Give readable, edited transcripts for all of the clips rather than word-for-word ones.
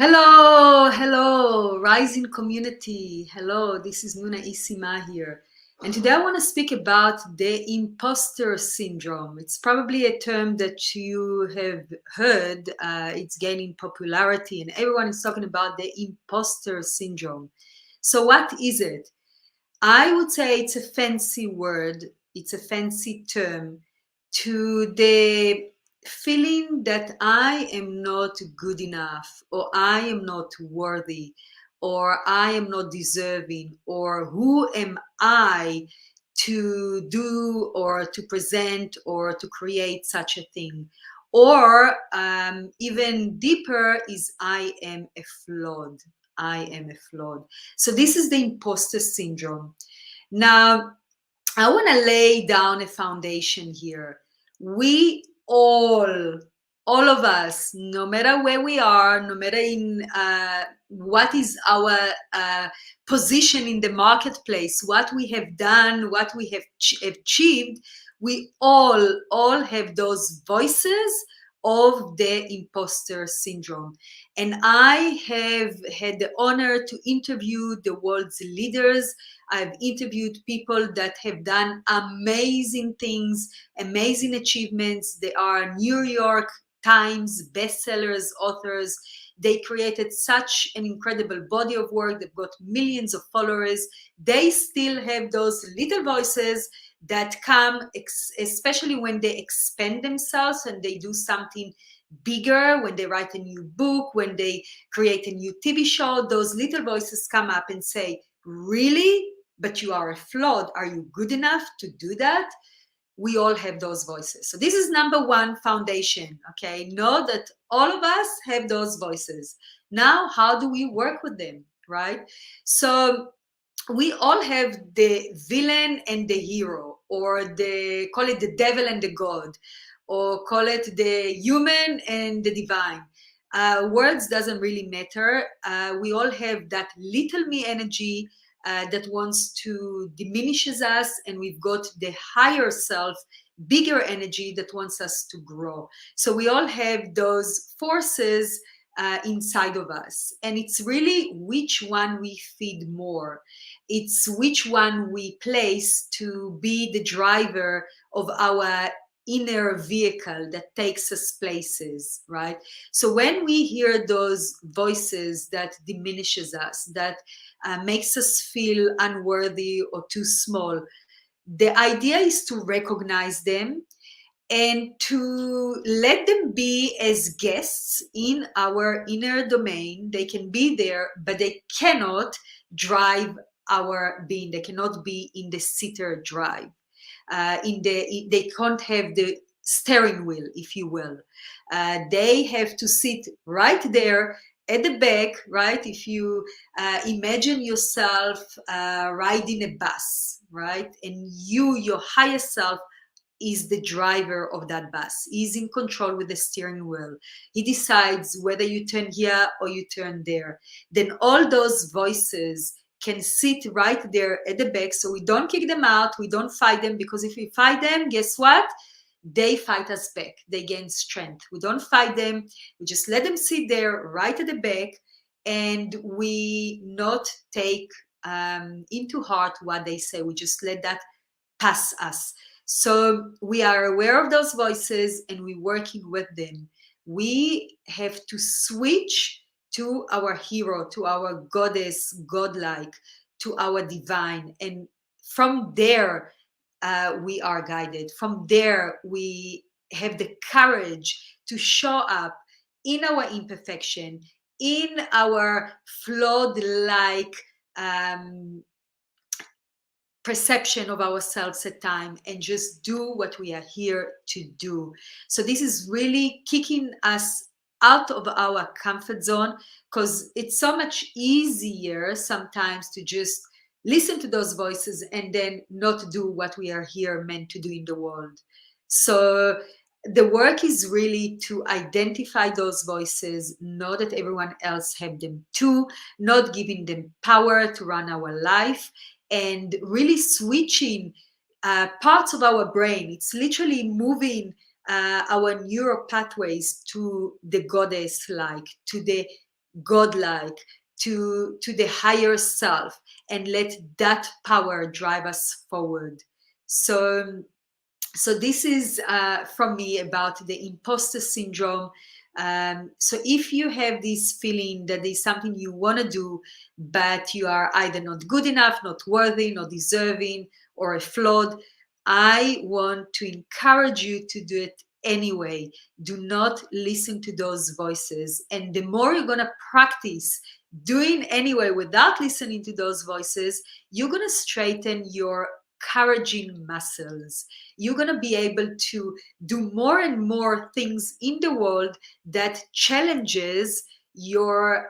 Hello, hello, rising community. Hello, this is Nuna Isima here. And today I want to speak about the imposter syndrome. It's probably a term that you have heard. It's gaining popularity, and everyone is talking about the imposter syndrome. So, what is it? I would say it's a fancy word, it's a fancy term to the feeling that I am not good enough, or I am not worthy, or I am not deserving, or who am I to do or to present or to create such a thing. Or even deeper is I am a flawed. I am a flawed. So this is the imposter syndrome. Now, I want to lay down a foundation here. We all of us, no matter where we are, no matter in what is our position in the marketplace, what we have done, what we have achieved, we all have those voices of the imposter syndrome. And I have had the honor to interview the world's leaders. I've interviewed people that have done amazing things, amazing achievements. They are New York Times bestsellers, authors. They created such an incredible body of work. They've got millions of followers. They still have those little voices that come, especially when they expand themselves and they do something bigger, when they write a new book, when they create a new TV show. Those little voices come up and say, really? But you are a flawed. Are you good enough to do that? We all have those voices. So this is number one foundation. Okay, know that all of us have those voices. Now, how do we work with them, right? So we all have the villain and the hero, or the call it the devil and the god, or call it the human and the divine. Words doesn't really matter. We all have that little me energy that wants to diminishes us, and we've got the higher self, bigger energy that wants us to grow. So we all have those forces inside of us, and it's really which one we feed more. It's which one we place to be the driver of our inner vehicle that takes us places, right? So when we hear those voices that diminishes us, that makes us feel unworthy or too small, the idea is to recognize them and to let them be as guests in our inner domain. They can be there, but they cannot drive our being. They cannot be in the sitter drive. They can't have the steering wheel, if you will. They have to sit right there at the back, right? If you imagine yourself riding a bus, right? And you, your highest self, is the driver of that bus. He's in control with the steering wheel. He decides whether you turn here or you turn there. Then all those voices can sit right there at the back. So we don't kick them out. We don't fight them, because if we fight them, guess what? They fight us back. They gain strength. We don't fight them. We just let them sit there right at the back, and we not take into heart what they say. We just let that pass us. So we are aware of those voices and we're working with them. We have to switch to our hero, to our goddess, godlike, to our divine. And from there, we are guided. From there, we have the courage to show up in our imperfection, in our flawed like perception of ourselves at time, and just do what we are here to do. So this is really kicking us out of our comfort zone, because it's so much easier sometimes to just listen to those voices and then not do what we are here meant to do in the world. So the work is really to identify those voices, know that everyone else have them too, not giving them power to run our life, and really switching parts of our brain. It's literally moving our neural pathways to the goddess like, to the godlike, to the higher self, and let that power drive us forward. So this is from me about the imposter syndrome. So if you have this feeling that there's something you want to do, but you are either not good enough, not worthy, not deserving, or flawed, I want to encourage you to do it anyway. Do not listen to those voices. And the more you're going to practice doing anyway without listening to those voices, you're going to straighten your encouraging muscles. You're going to be able to do more and more things in the world that challenges your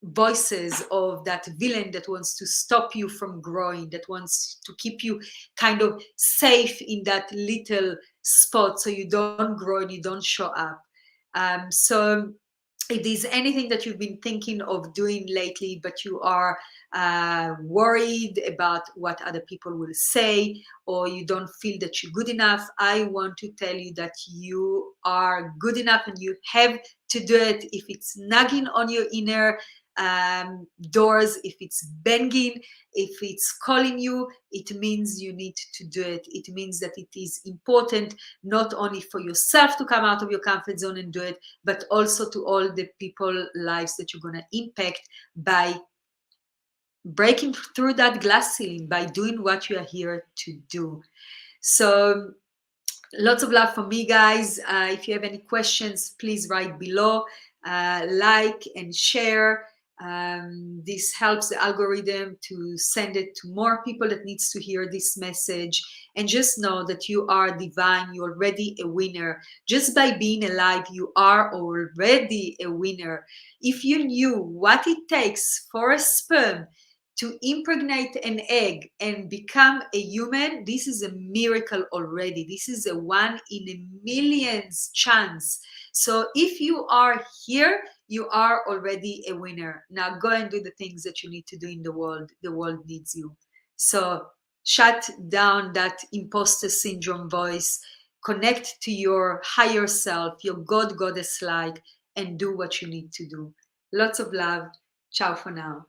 voices of that villain that wants to stop you from growing, that wants to keep you kind of safe in that little spot so you don't grow and you don't show up. So if there's anything that you've been thinking of doing lately, but you are worried about what other people will say, or you don't feel that you're good enough, I want to tell you that you are good enough and you have to do it. If it's nagging on your inner doors, if it's banging, if it's calling you, it means you need to do it. It means that it is important not only for yourself to come out of your comfort zone and do it, but also to all the people lives that you're going to impact by breaking through that glass ceiling, by doing what you are here to do. So lots of love from me, guys. If you have any questions, please write below. Like and share. This helps the algorithm to send it to more people that needs to hear this message. And just know that you are divine. You're already a winner. Just by being alive, you are already a winner. If you knew what it takes for a sperm to impregnate an egg and become a human, this is a miracle already. This is a 1 in a millions chance. So if you are here, you are already a winner. Now go and do the things that you need to do in the world. The world needs you. So shut down that imposter syndrome voice, connect to your higher self, your God, goddess like, and do what you need to do. Lots of love. Ciao for now.